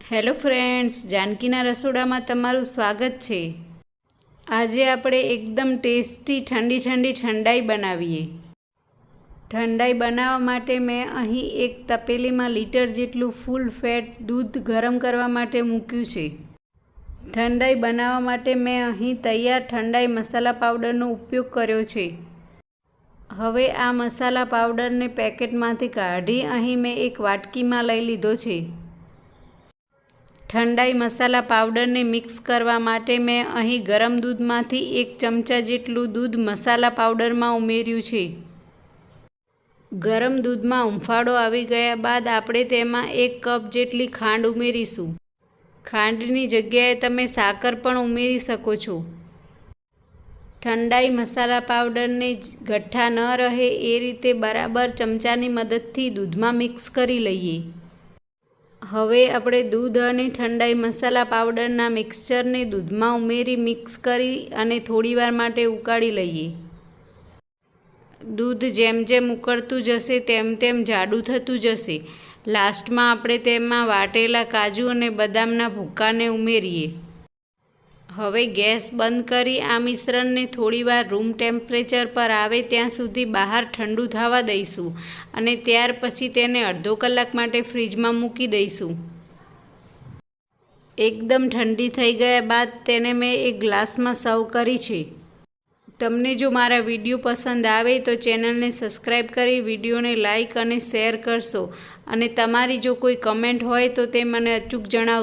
Hello friends, જાનકીના રસોડામાં તમારું સ્વાગત છે। આજે આપણે એકદમ ટેસ્ટી ઠંડાઈ બનાવીએ। ઠંડાઈ બનાવવા માટે મેં અહીં એક તપેલીમાં લીટર જેટલું ફૂલ ફેટ દૂધ ગરમ કરવા માટે મૂક્યું છે। ઠંડાઈ બનાવવા માટે મેં અહીં તૈયાર ઠંડાઈ મસાલા પાવડરનો ઉપયોગ કર્યો છે। હવે આ મસાલા પાવડરને પેકેટમાંથી કાઢી અહીં મેં એક વાટકીમાં લઈ લીધો છે। ઠંડાઈ મસાલા પાવડરને મિક્સ કરવા માટે મેં અહીં ગરમ દૂધમાંથી 1 ચમચા જેટલું દૂધ મસાલા પાવડરમાં ઉમેર્યું છે। ગરમ દૂધમાં ઉંફાળો આવી ગયા બાદ આપણે તેમાં 1 કપ જેટલી ખાંડ ઉમેરીશું। ખાંડની જગ્યાએ તમે સાકર પણ ઉમેરી શકો છો। ઠંડાઈ મસાલા પાવડરને ગઠ્ઠા ન રહે એ રીતે બરાબર ચમચાની મદદથી દૂધમાં મિક્સ કરી લઈએ। હવે આપણે દૂધ અને ઠંડાઈ મસાલા પાવડરના મિક્સચરને દૂધમાં ઉમેરી મિક્સ કરી અને થોડીવાર માટે ઉકાળી લઈએ। દૂધ જેમ જેમ ઉકળતું જશે તેમ તેમ જાડું થતું જશે। લાસ્ટમાં આપણે તેમાં વાટેલા કાજુ અને બદામના ભૂક્કાને ઉમેરીએ। હવે ગેસ બંધ કરી આ મિશ્રણને થોડીવાર રૂમ ટેમ્પરેચર પર આવે ત્યાં સુધી બહાર ઠંડુ થવા દઈશું અને ત્યાર પછી તેને અડધો કલાક માટે ફ્રીજમાં મૂકી દઈશું। એકદમ ઠંડી થઈ ગયા બાદ તેને મેં એક ગ્લાસમાં સર્વ કરી છે। તમને જો મારા વિડીયો પસંદ આવે તો ચેનલને સબસ્ક્રાઈબ કરી વિડીયોને લાઈક અને શેર કરશો અને તમારી જો કોઈ કમેન્ટ હોય તો તે મને અચૂક જણાવશો।